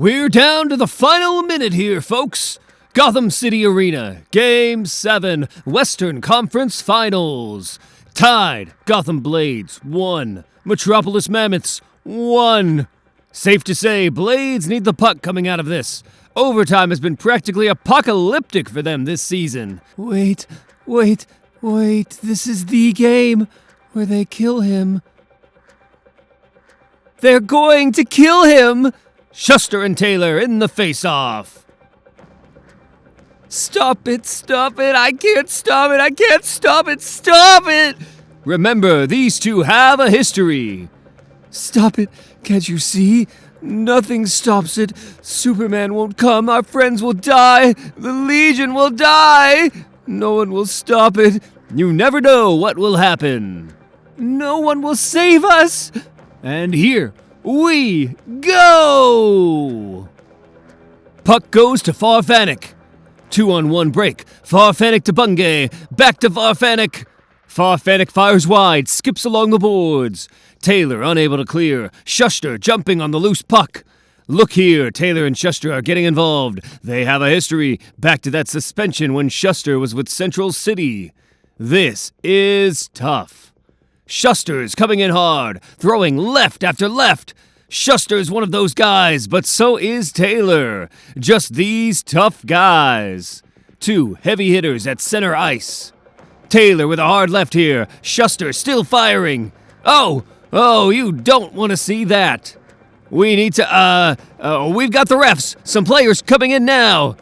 We're down to the final minute here, folks. Gotham City Arena, Game 7, Western Conference Finals. Tied, Gotham Blades, 1. Metropolis Mammoths, 1. Safe to say, Blades need the puck coming out of this. Overtime has been practically apocalyptic for them this season. Wait, this is the game where they kill him. They're going to kill him! Shuster and Taylor in the face-off. Stop it, I can't stop it! Remember, these two have a history. Stop it, can't you see? Nothing stops it. Superman won't come, our friends will die, the Legion will die. No one will stop it. You never know what will happen. No one will save us. And here we go! Puck goes to Farfanic. 2-on-1 break. Farfanic to Bungay. Back to Farfanic. Farfanic fires wide, skips along the boards. Taylor unable to clear. Shuster jumping on the loose puck. Look here, Taylor and Shuster are getting involved. They have a history. Back to that suspension when Shuster was with Central City. This is tough. Shuster's coming in hard, throwing left after left. Shuster's one of those guys, but so is Taylor. Just these tough guys. 2 heavy hitters at center ice. Taylor with a hard left here. Shuster still firing. Oh, you don't want to see that. We need to, we've got the refs. Some players coming in now.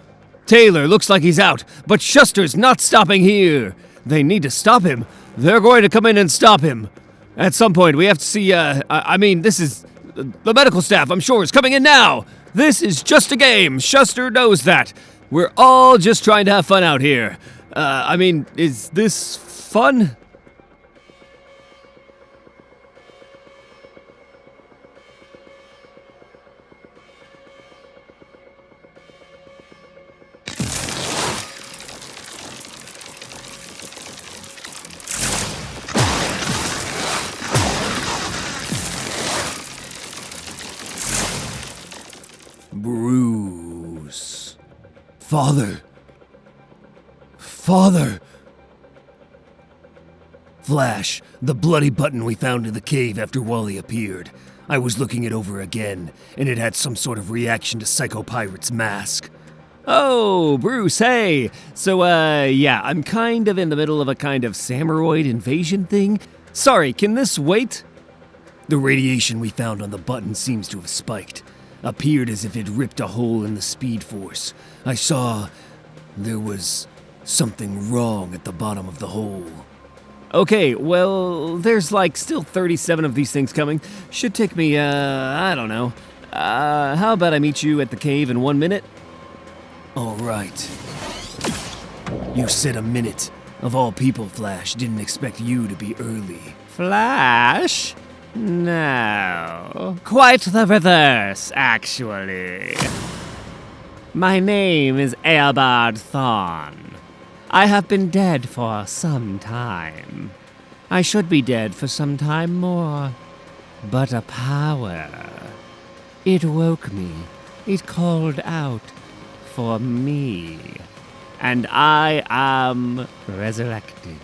Taylor looks like he's out, but Shuster's not stopping here. They need to stop him. They're going to come in and stop him. At some point, we have to see, this is... The medical staff, I'm sure, is coming in now. This is just a game. Shuster knows that. We're all just trying to have fun out here. Is this fun? Bruce. Father. Flash, the bloody button we found in the cave after Wally appeared. I was looking it over again, and it had some sort of reaction to Psycho Pirate's mask. Oh, Bruce, hey. So, I'm kind of in the middle of a kind of Samuroid invasion thing. Sorry, can this wait? The radiation we found on the button seems to have spiked. Appeared as if it ripped a hole in the speed force. I saw there was something wrong at the bottom of the hole. Okay, well, there's still 37 of these things coming. Should take me, I don't know. How about I meet you at the cave in 1 minute? All right. You said a minute. Of all people, Flash, didn't expect you to be early. Flash? No. Quite the reverse, actually. My name is Eobard Thawne. I have been dead for some time. I should be dead for some time more. But a power. It woke me. It called out for me. And I am resurrected.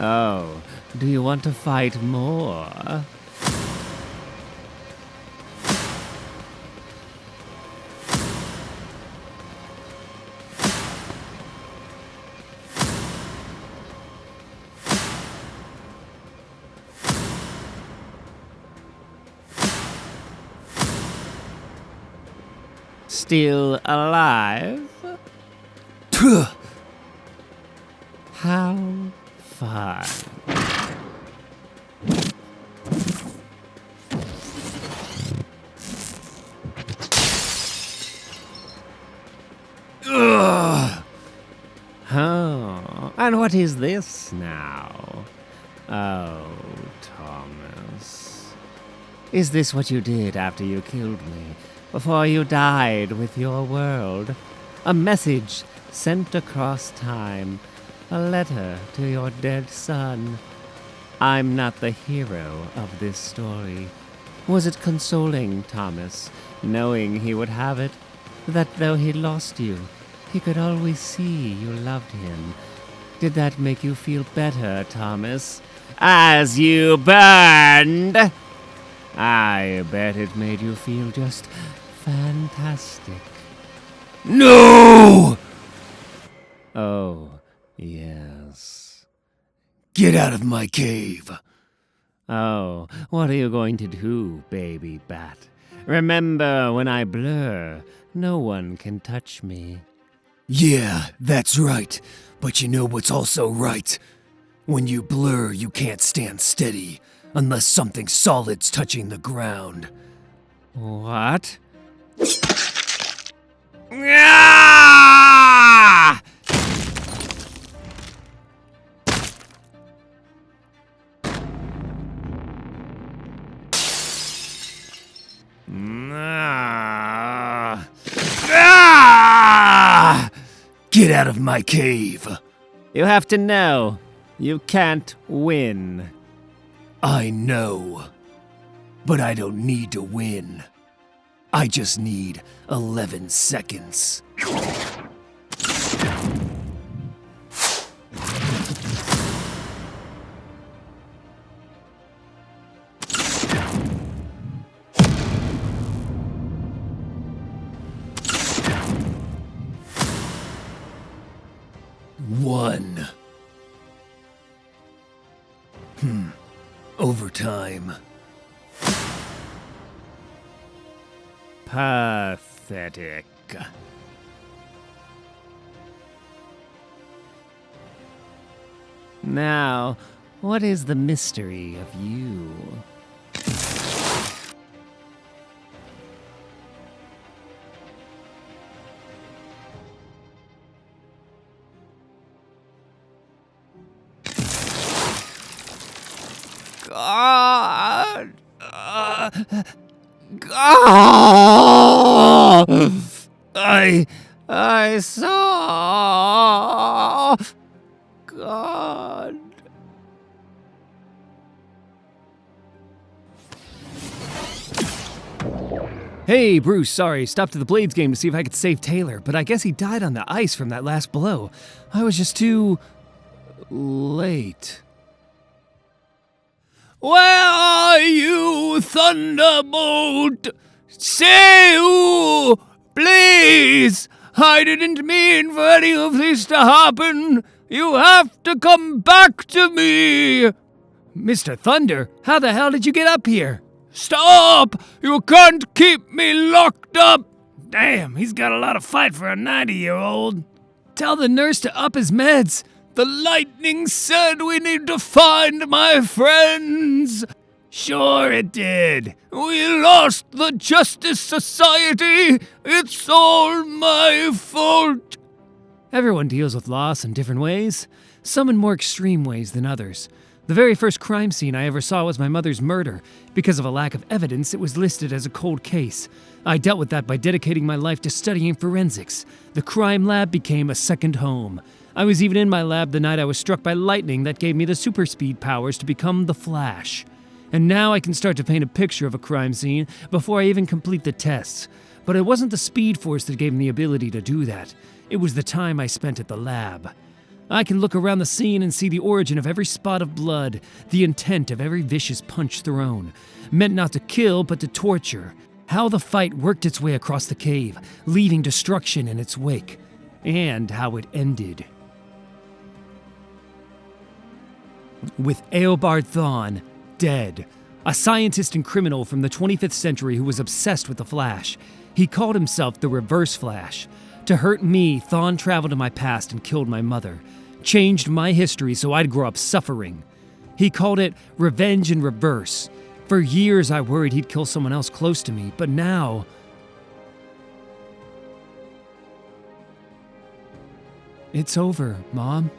Oh, do you want to fight more? Still alive? How fun. Ugh. Oh, and what is this now? Oh, Thomas. Is this what you did after you killed me? Before you died with your world? A message sent across time. A letter to your dead son. I'm not the hero of this story. Was it consoling, Thomas, knowing he would have it? That though he lost you, he could always see you loved him. Did that make you feel better, Thomas? As you burned? I bet it made you feel just fantastic. No! Oh, yes. Get out of my cave. Oh, what are you going to do, baby bat? Remember, when I blur, no one can touch me. Yeah, that's right. But you know what's also right? When you blur, you can't stand steady, unless something solid's touching the ground. What? Ah! Ah! Get out of my cave. You have to know, you can't win. I know. But I don't need to win. I just need 11 seconds. One. Overtime. Pathetic. Now, what is the mystery of you? God! God! I saw God. Hey, Bruce, sorry. Stopped at the Blades game to see if I could save Taylor, but I guess he died on the ice from that last blow. I was just too late. Where are you, Thunderbolt? Say who, please! I didn't mean for any of this to happen. You have to come back to me. Mr. Thunder, how the hell did you get up here? Stop! You can't keep me locked up! Damn, he's got a lot of fight for a 90-year-old. Tell the nurse to up his meds. The lightning said we need to find my friends. Sure it did. We lost the Justice Society. It's all my fault. Everyone deals with loss in different ways, some in more extreme ways than others. The very first crime scene I ever saw was my mother's murder. Because of a lack of evidence, it was listed as a cold case. I dealt with that by dedicating my life to studying forensics. The crime lab became a second home. I was even in my lab the night I was struck by lightning that gave me the super speed powers to become the Flash. And now I can start to paint a picture of a crime scene before I even complete the tests. But it wasn't the Speed Force that gave me the ability to do that. It was the time I spent at the lab. I can look around the scene and see the origin of every spot of blood, the intent of every vicious punch thrown, meant not to kill but to torture, how the fight worked its way across the cave, leaving destruction in its wake, and how it ended. With Eobard Thawne dead, a scientist and criminal from the 25th century who was obsessed with the Flash. He called himself the Reverse Flash. To hurt me, Thawne traveled to my past and killed my mother, changed my history so I'd grow up suffering. He called it revenge in reverse. For years I worried he'd kill someone else close to me, but now... It's over, Mom.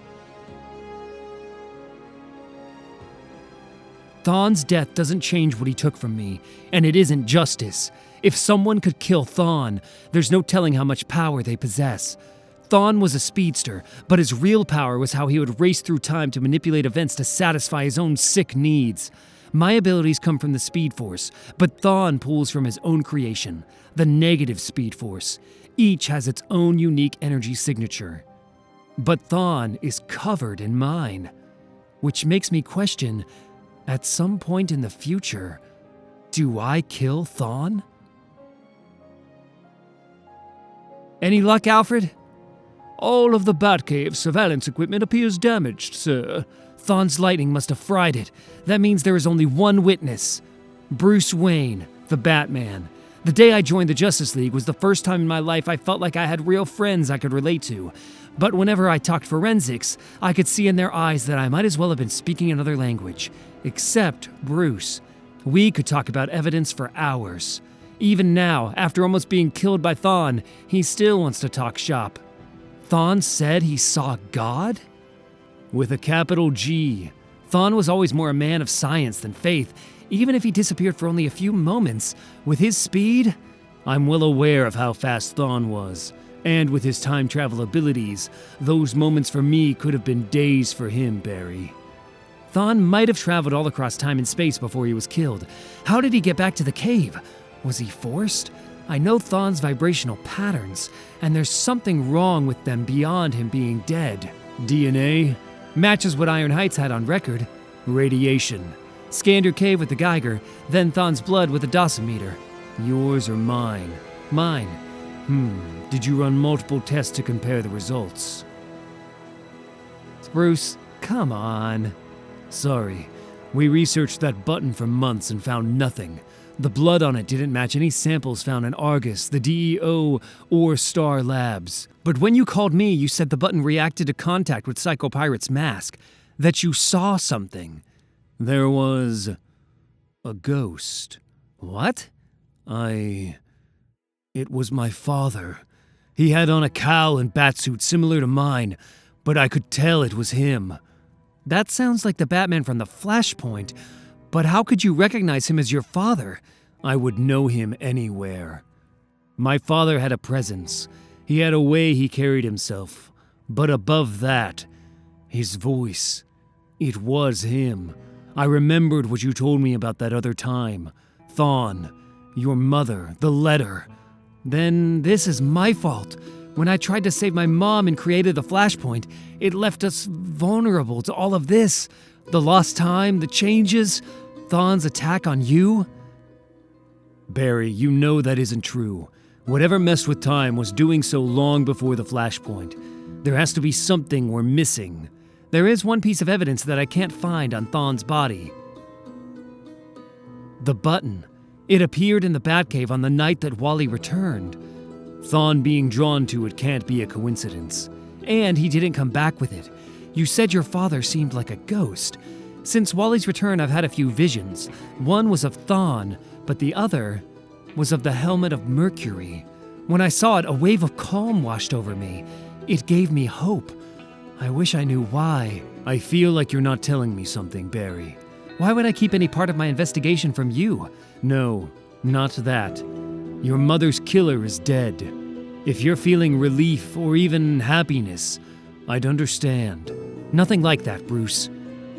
Thawne's death doesn't change what he took from me, and it isn't justice. If someone could kill Thawne, there's no telling how much power they possess. Thawne was a speedster, but his real power was how he would race through time to manipulate events to satisfy his own sick needs. My abilities come from the Speed Force, but Thawne pulls from his own creation, the Negative Speed Force. Each has its own unique energy signature. But Thawne is covered in mine, which makes me question, at some point in the future, do I kill Thawne? Any luck, Alfred? All of the Batcave surveillance equipment appears damaged, sir. Thawne's lightning must have fried it. That means there is only one witness. Bruce Wayne, the Batman. The day I joined the Justice League was the first time in my life I felt like I had real friends I could relate to. But whenever I talked forensics, I could see in their eyes that I might as well have been speaking another language. Except Bruce. We could talk about evidence for hours. Even now, after almost being killed by Thawne, he still wants to talk shop. Thawne said he saw God? With a capital G. Thawne was always more a man of science than faith, even if he disappeared for only a few moments. With his speed, I'm well aware of how fast Thawne was. And with his time travel abilities, those moments for me could have been days for him, Barry. Thawne might have traveled all across time and space before he was killed. How did he get back to the cave? Was he forced? I know Thawne's vibrational patterns, and there's something wrong with them beyond him being dead. DNA? Matches what Iron Heights had on record. Radiation. Scanned your cave with the Geiger, then Thawne's blood with a dosimeter. Yours or mine? Mine. Did you run multiple tests to compare the results? Bruce, come on. Sorry. We researched that button for months and found nothing. The blood on it didn't match any samples found in Argus, the DEO, or Star Labs. But when you called me, you said the button reacted to contact with Psycho Pirate's mask. That you saw something. There was a ghost. What? It was my father. He had on a cowl and batsuit similar to mine, but I could tell it was him. That sounds like the Batman from the Flashpoint, but how could you recognize him as your father? I would know him anywhere. My father had a presence. He had a way he carried himself. But above that, his voice. It was him. I remembered what you told me about that other time. Thawne, your mother, the letter. Then this is my fault. When I tried to save my mom and created the Flashpoint, it left us vulnerable to all of this. The lost time, the changes, Thawne's attack on you. Barry, you know that isn't true. Whatever messed with time was doing so long before the Flashpoint. There has to be something we're missing. There is one piece of evidence that I can't find on Thawne's body. The button. It appeared in the Batcave on the night that Wally returned. Thawne being drawn to it can't be a coincidence. And he didn't come back with it. You said your father seemed like a ghost. Since Wally's return, I've had a few visions. One was of Thawne, but the other was of the Helmet of Mercury. When I saw it, a wave of calm washed over me. It gave me hope. I wish I knew why. I feel like you're not telling me something, Barry. Why would I keep any part of my investigation from you? No, not that. Your mother's killer is dead. If you're feeling relief or even happiness, I'd understand. Nothing like that, Bruce.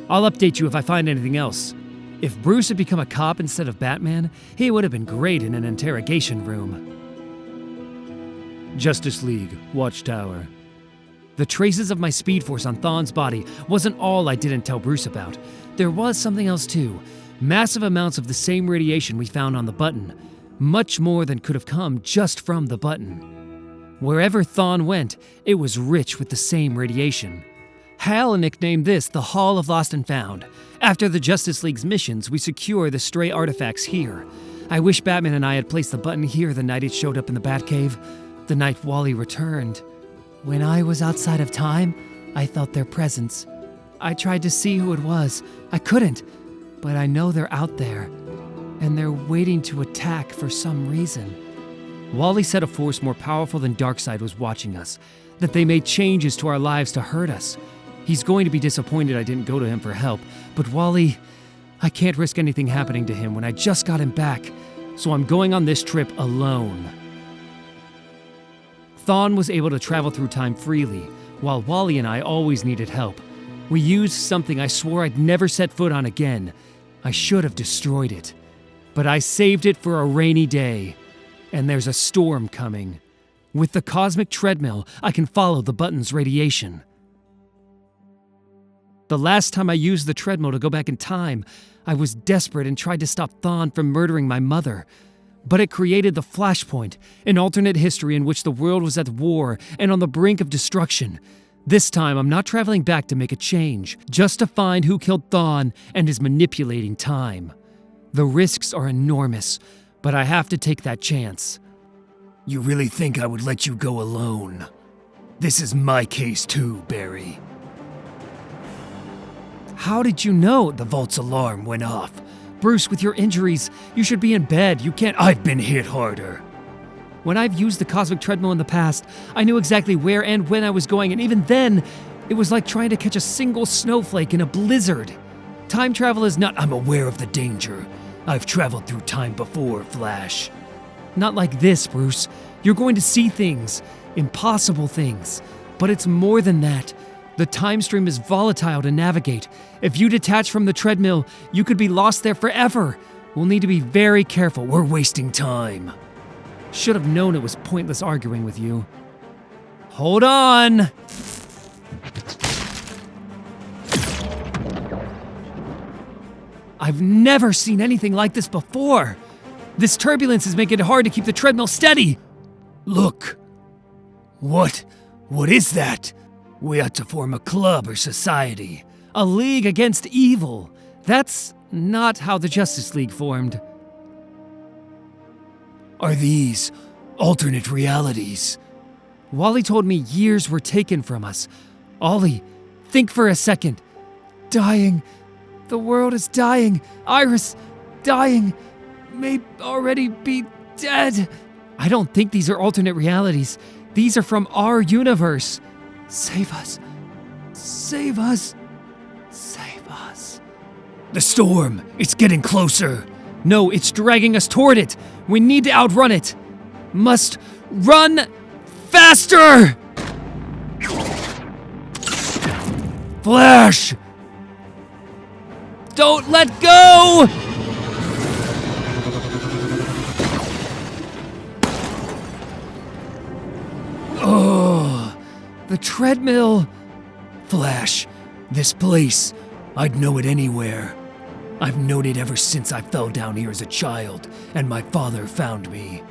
I'll update you if I find anything else. If Bruce had become a cop instead of Batman, he would have been great in an interrogation room. Justice League, Watchtower. The traces of my Speed Force on Thawne's body wasn't all I didn't tell Bruce about. There was something else too. Massive amounts of the same radiation we found on the button. Much more than could have come just from the button. Wherever Thawne went, it was rich with the same radiation. Hal nicknamed this the Hall of Lost and Found. After the Justice League's missions, we secure the stray artifacts here. I wish Batman and I had placed the button here the night it showed up in the Batcave, the night Wally returned. When I was outside of time, I felt their presence. I tried to see who it was. I couldn't, but I know they're out there, and they're waiting to attack for some reason. Wally said a force more powerful than Darkseid was watching us, that they made changes to our lives to hurt us. He's going to be disappointed I didn't go to him for help, but Wally, I can't risk anything happening to him when I just got him back, so I'm going on this trip alone. Thawne was able to travel through time freely, while Wally and I always needed help. We used something I swore I'd never set foot on again. I should have destroyed it. But I saved it for a rainy day. And there's a storm coming. With the cosmic treadmill, I can follow the button's radiation. The last time I used the treadmill to go back in time, I was desperate and tried to stop Thawne from murdering my mother. But it created the Flashpoint, an alternate history in which the world was at war and on the brink of destruction. This time, I'm not traveling back to make a change, just to find who killed Thawne and is manipulating time. The risks are enormous, but I have to take that chance. You really think I would let you go alone? This is my case too, Barry. How did you know? The vault's alarm went off. Bruce, with your injuries, you should be in bed. You can't. I've been hit harder. When I've used the cosmic treadmill in the past, I knew exactly where and when I was going, and even then, it was like trying to catch a single snowflake in a blizzard. Time travel is not. I'm aware of the danger. I've traveled through time before, Flash. Not like this, Bruce. You're going to see things, impossible things. But it's more than that. The time stream is volatile to navigate. If you detach from the treadmill, you could be lost there forever. We'll need to be very careful. We're wasting time. Should have known it was pointless arguing with you. Hold on! I've never seen anything like this before. This turbulence is making it hard to keep the treadmill steady. Look. What is that? We ought to form a club or society. A league against evil. That's not how the Justice League formed. Are these alternate realities? Wally told me years were taken from us. Ollie, think for a second. Dying. The world is dying. Iris, dying. May already be dead. I don't think these are alternate realities. These are from our universe. Save us. Save us. Save us. The storm. It's getting closer. No, it's dragging us toward it. We need to outrun it. Must run faster! Flash! Don't let go! Oh, the treadmill. Flash, this place, I'd know it anywhere. I've known it ever since I fell down here as a child, and my father found me.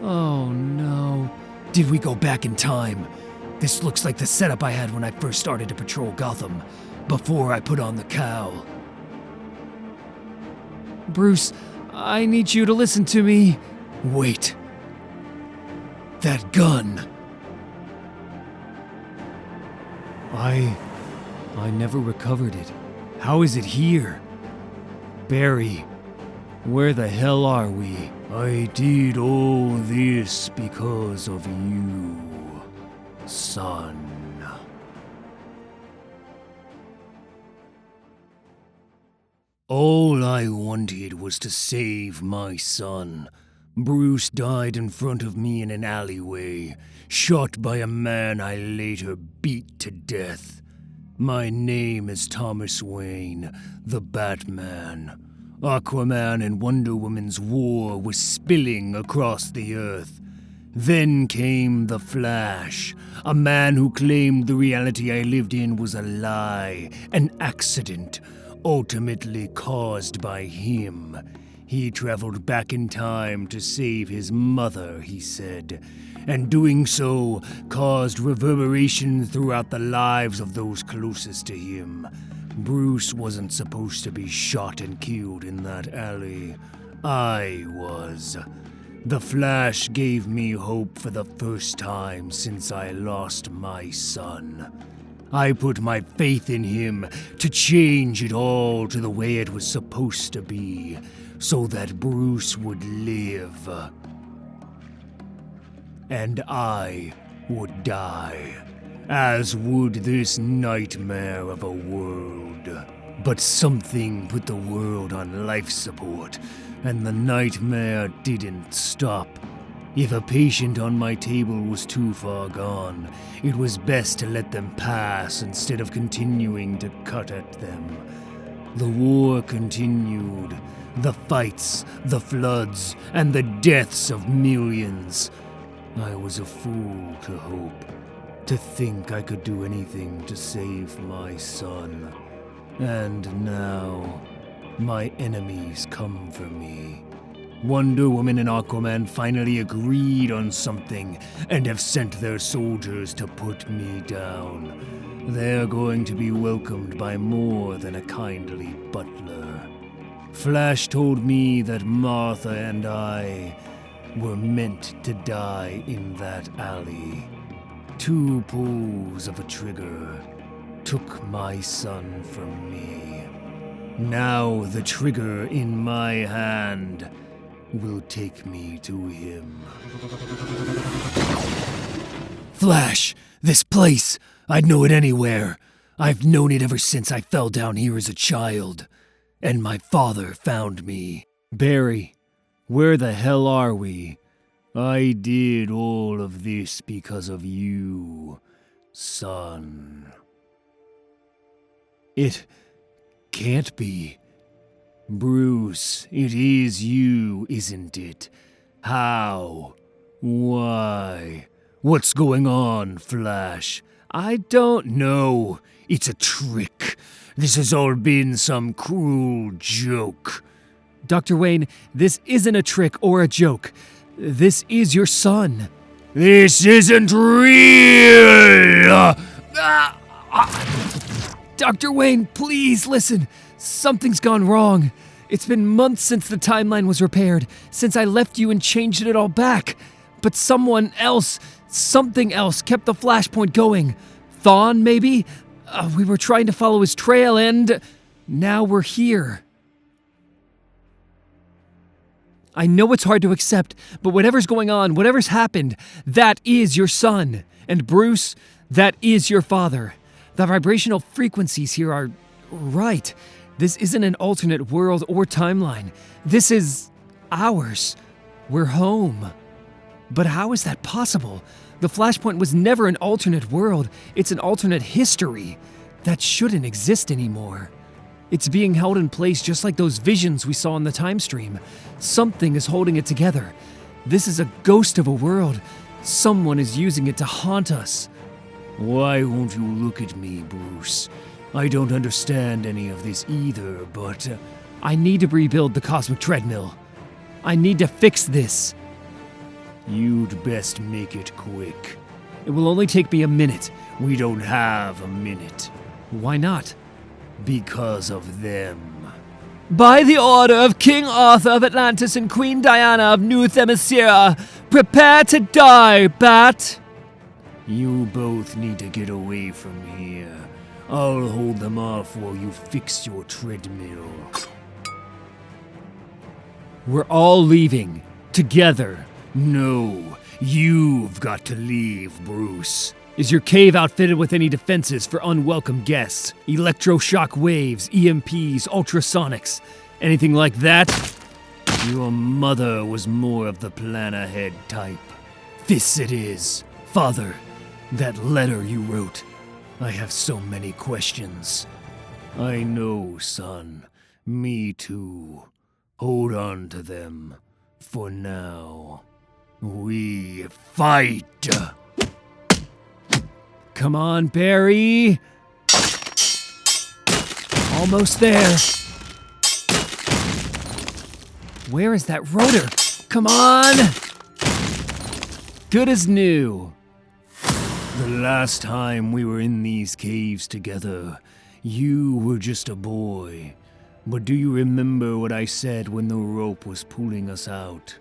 Oh no. Did we go back in time? This looks like the setup I had when I first started to patrol Gotham, before I put on the cowl. Bruce, I need you to listen to me. Wait. That gun. I never recovered it. How is it here? Barry, where the hell are we? I did all this because of you, son. All I wanted was to save my son. Bruce died in front of me in an alleyway, shot by a man I later beat to death. My name is Thomas Wayne, the Batman. Aquaman and Wonder Woman's war was spilling across the earth. Then came the Flash, a man who claimed the reality I lived in was a lie, an accident, ultimately caused by him. He traveled back in time to save his mother, he said, and doing so caused reverberation throughout the lives of those closest to him. Bruce wasn't supposed to be shot and killed in that alley. I was. The Flash gave me hope for the first time since I lost my son. I put my faith in him to change it all to the way it was supposed to be, so that Bruce would live. And I would die, as would this nightmare of a world. But something put the world on life support, and the nightmare didn't stop. If a patient on my table was too far gone, it was best to let them pass instead of continuing to cut at them. The war continued. The fights, the floods, and the deaths of millions. I was a fool to hope, to think I could do anything to save my son. And now, my enemies come for me. Wonder Woman and Aquaman finally agreed on something and have sent their soldiers to put me down. They're going to be welcomed by more than a kindly butler. Flash told me that Martha and I were meant to die in that alley. 2 pulls of a trigger took my son from me. Now the trigger in my hand will take me to him. Flash, this place, I'd know it anywhere. I've known it ever since I fell down here as a child. And my father found me. Barry, where the hell are we? I did all of this because of you, son. It can't be. Bruce, it is you, isn't it? How? Why? What's going on, Flash? I don't know. It's a trick. This has all been some cruel joke. Dr. Wayne, this isn't a trick or a joke. This is your son. This isn't real! Dr. Wayne, please listen. Something's gone wrong. It's been months since the timeline was repaired, since I left you and changed it all back. But something else kept the Flashpoint going. Thawne, maybe? We were trying to follow his trail and now we're here. I know it's hard to accept, but whatever's going on, whatever's happened, that is your son. And Bruce, that is your father. The vibrational frequencies here are right. This isn't an alternate world or timeline. This is ours. We're home. But how is that possible? The Flashpoint was never an alternate world. It's an alternate history. That shouldn't exist anymore. It's being held in place just like those visions we saw in the time stream. Something is holding it together. This is a ghost of a world. Someone is using it to haunt us. Why won't you look at me, Bruce? I don't understand any of this either, but I need to rebuild the cosmic treadmill. I need to fix this. You'd best make it quick. It will only take me a minute. We don't have a minute. Why not? Because of them. By the order of King Arthur of Atlantis and Queen Diana of New Themyscira, prepare to die, Bat! You both need to get away from here. I'll hold them off while you fix your treadmill. We're all leaving. Together. No, you've got to leave, Bruce. Is your cave outfitted with any defenses for unwelcome guests? Electroshock waves, EMPs, ultrasonics, anything like that? Your mother was more of the plan ahead type. This it is. Father, that letter you wrote. I have so many questions. I know, son. Me too. Hold on to them. For now. We fight! Come on, Barry! Almost there. Where is that rotor? Come on! Good as new. The last time we were in these caves together, you were just a boy. But do you remember what I said when the rope was pulling us out?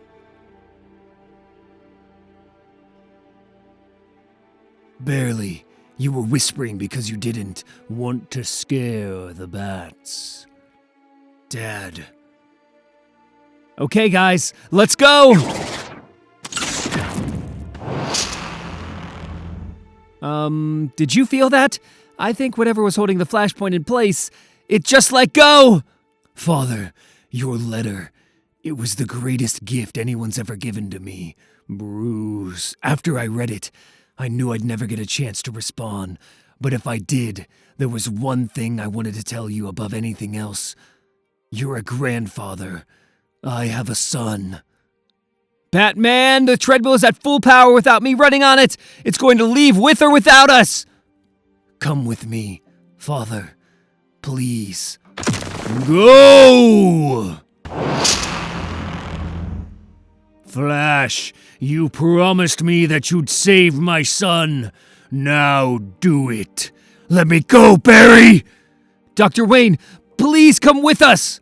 Barely. You were whispering because you didn't want to scare the bats. Dad. Okay, guys, let's go! Did you feel that? I think whatever was holding the Flashpoint in place, it just let go! Father, your letter. It was the greatest gift anyone's ever given to me. Bruce, after I read it, I knew I'd never get a chance to respond. But if I did, there was one thing I wanted to tell you above anything else. You're a grandfather. I have a son. Batman, the treadmill is at full power without me running on it. It's going to leave with or without us. Come with me, Father. Please. Go! Flash, you promised me that you'd save my son. Now do it. Let me go, Barry! Dr. Wayne, please come with us.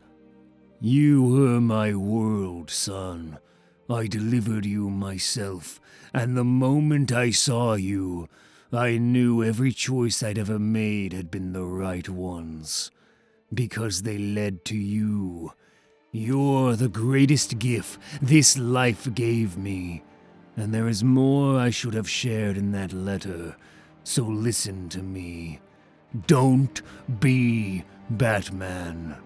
You were my world, son. I delivered you myself, and the moment I saw you, I knew every choice I'd ever made had been the right ones. Because they led to you. You're the greatest gift this life gave me. And there is more I should have shared in that letter. So listen to me. Don't be Batman.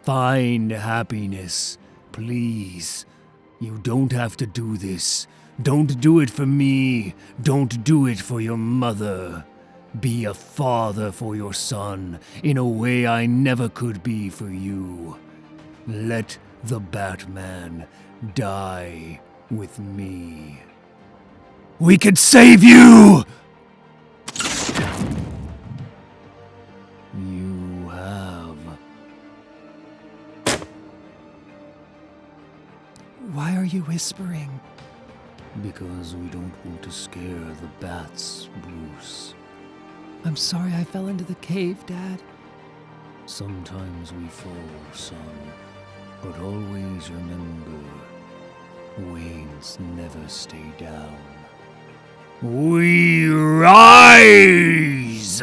Find happiness, please. You don't have to do this. Don't do it for me. Don't do it for your mother. Be a father for your son in a way I never could be for you. Let the Batman die with me. We can save you! You have. Why are you whispering? Because we don't want to scare the bats, Bruce. I'm sorry I fell into the cave, Dad. Sometimes we fall, son. But always remember, Waynes never stay down. We rise!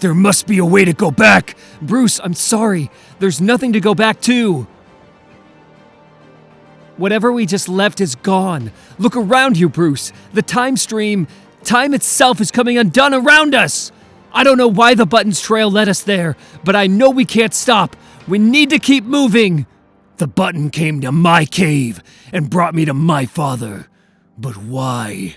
There must be a way to go back! Bruce, I'm sorry. There's nothing to go back to. Whatever we just left is gone. Look around you, Bruce. The time stream, time itself is coming undone around us. I don't know why the Button's trail led us there, but I know we can't stop. We need to keep moving. The Button came to my cave and brought me to my father. But why?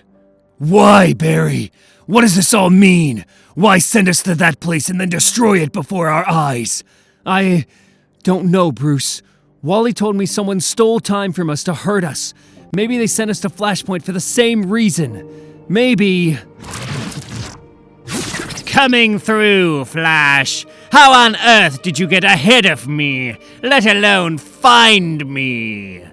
Why, Barry? What does this all mean? Why send us to that place and then destroy it before our eyes? I don't know, Bruce. Wally told me someone stole time from us to hurt us. Maybe they sent us to Flashpoint for the same reason. Maybe... Coming through, Flash. How on earth did you get ahead of me, let alone find me?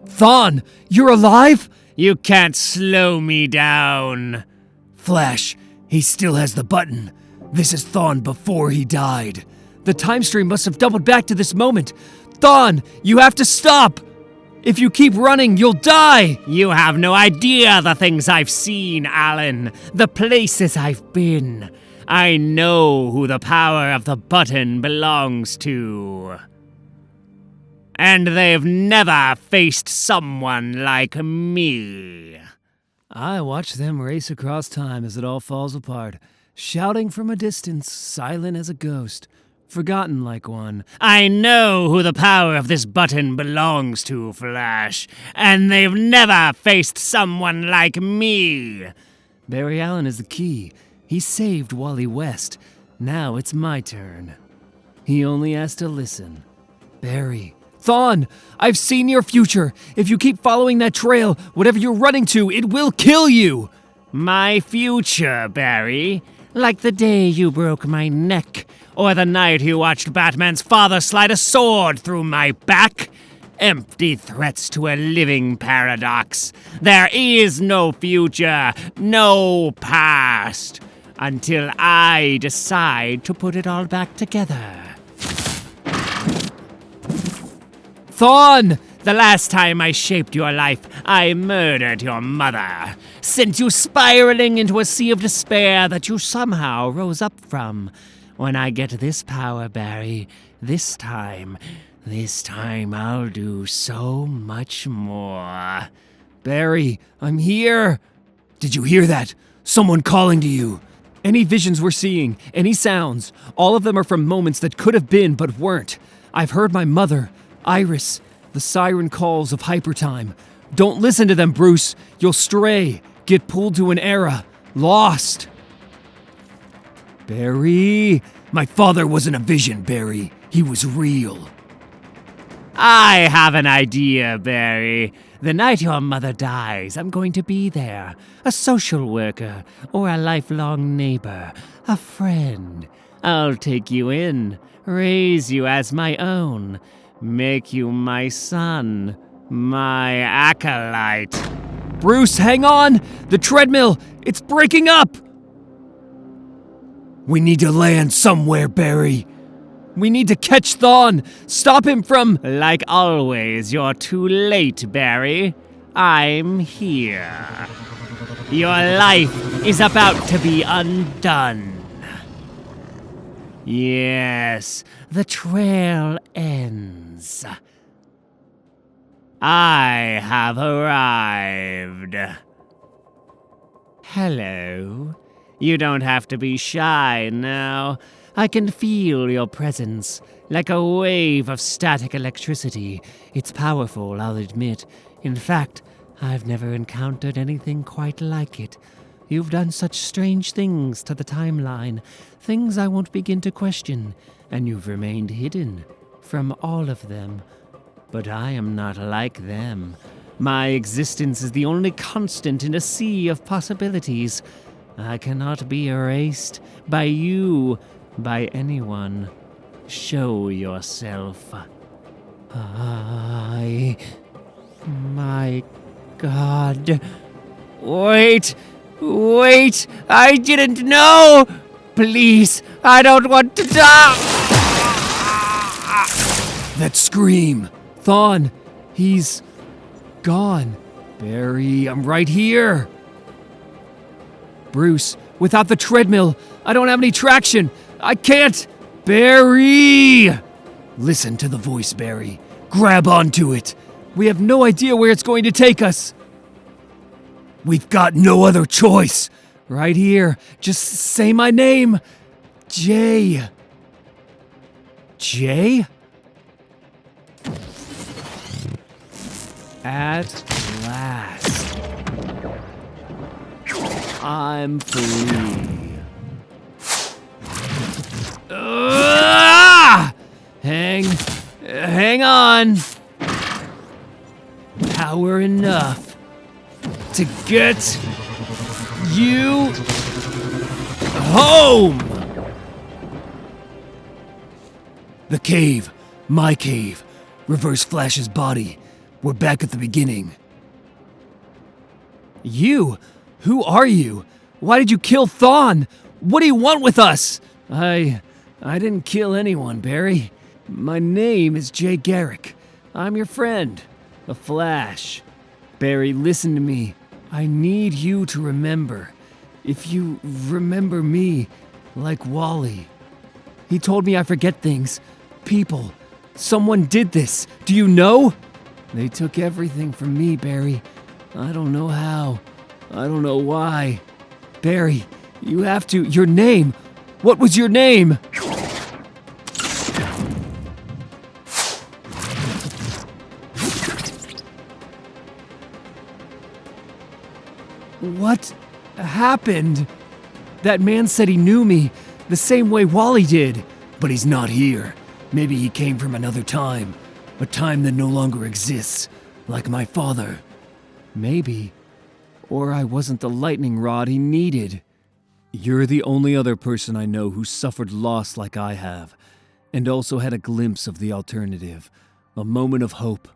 Thawne, you're alive? You can't slow me down. Flash, he still has the Button. This is Thawne before he died. The time stream must have doubled back to this moment. Thawne, you have to stop! If you keep running, you'll die! You have no idea the things I've seen, Alan. The places I've been. I know who the power of the Button belongs to. And they've never faced someone like me. I watch them race across time as it all falls apart, shouting from a distance, silent as a ghost. Forgotten like one. I know who the power of this Button belongs to, Flash, and they've never faced someone like me. Barry Allen is the key. He saved Wally West. Now it's my turn. He only has to listen. Barry. Thawne, I've seen your future. If you keep following that trail, whatever you're running to, it will kill you. My future, Barry? Like the day you broke my neck, or the night you watched Batman's father slide a sword through my back? Empty threats to a living paradox. There is no future, no past, until I decide to put it all back together. Thawne! The last time I shaped your life, I murdered your mother, sent you spiraling into a sea of despair that you somehow rose up from. When I get this power, Barry, this time I'll do so much more. Barry, I'm here. Did you hear that? Someone calling to you. Any visions we're seeing, any sounds, all of them are from moments that could have been but weren't. I've heard my mother, Iris, the siren calls of hypertime. Don't listen to them, Bruce. You'll stray, get pulled to an era, lost. Barry. My father wasn't a vision, Barry. He was real. I have an idea, Barry. The night your mother dies, I'm going to be there. A social worker, or a lifelong neighbor, a friend. I'll take you in, raise you as my own, make you my son, my acolyte. Bruce, hang on! The treadmill! It's breaking up! We need to land somewhere, Barry. We need to catch Thawne! Stop him from... Like always, you're too late, Barry. I'm here. Your life is about to be undone. Yes, the trail ends. I have arrived. Hello. You don't have to be shy now. I can feel your presence, like a wave of static electricity. It's powerful, I'll admit. In fact, I've never encountered anything quite like it. You've done such strange things to the timeline, things I won't begin to question, and you've remained hidden from all of them. But I am not like them. My existence is the only constant in a sea of possibilities. I cannot be erased by you, by anyone. Show yourself. My God. Wait, I didn't know! Please, I don't want to die! That scream! Thawne, he's gone. Barry, I'm right here. Bruce, without the treadmill, I don't have any traction. I can't. Barry! Listen to the voice, Barry. Grab onto it. We have no idea where it's going to take us. We've got no other choice. Right here. Just say my name. Jay. Jay? At last. I'm free. Hang on. Power enough to get you home. The cave. My cave. Reverse Flash's body. We're back at the beginning. You? Who are you? Why did you kill Thawne? What do you want with us? I didn't kill anyone, Barry. My name is Jay Garrick. I'm your friend, a Flash. Barry, listen to me. I need you to remember. If you remember me, like Wally. He told me I forget things. People. Someone did this. Do you know? They took everything from me, Barry. I don't know how. I don't know why. Barry, you have to... Your name! What was your name? What happened? That man said he knew me, the same way Wally did. But he's not here. Maybe he came from another time. A time that no longer exists. Like my father. Maybe. Or I wasn't the lightning rod he needed. You're the only other person I know who suffered loss like I have, and also had a glimpse of the alternative. A moment of hope.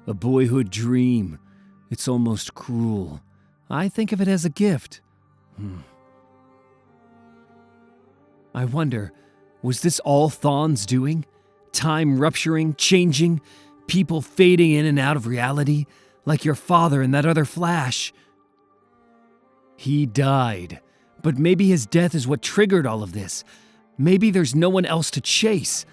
A boyhood dream. It's almost cruel. I think of it as a gift. I wonder, was this all Thawne's doing? Time rupturing, changing, people fading in and out of reality, like your father and that other Flash. He died, but maybe his death is what triggered all of this. Maybe there's no one else to chase.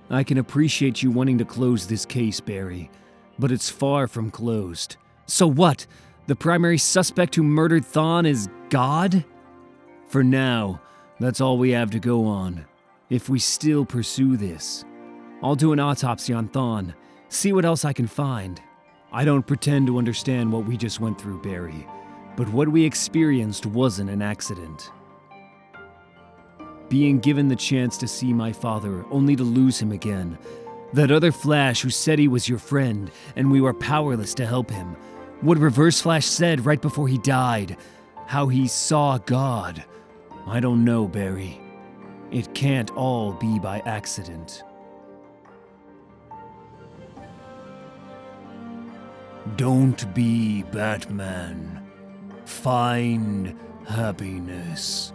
I can appreciate you wanting to close this case, Barry, but it's far from closed. So what? The primary suspect who murdered Thawne is God? For now, that's all we have to go on. If we still pursue this, I'll do an autopsy on Thawne, see what else I can find. I don't pretend to understand what we just went through, Barry, but what we experienced wasn't an accident. Being given the chance to see my father, only to lose him again. That other Flash who said he was your friend, and we were powerless to help him. What Reverse Flash said right before he died. How he saw God. I don't know, Barry. It can't all be by accident. Don't be Batman. Find happiness.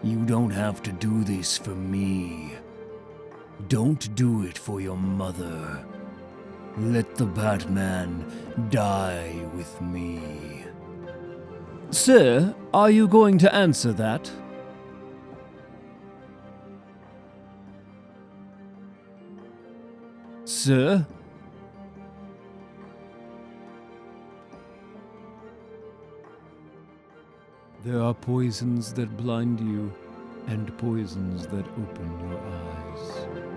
You don't have to do this for me. Don't do it for your mother. Let the Batman die with me. Sir, are you going to answer that? Sir? There are poisons that blind you, and poisons that open your eyes.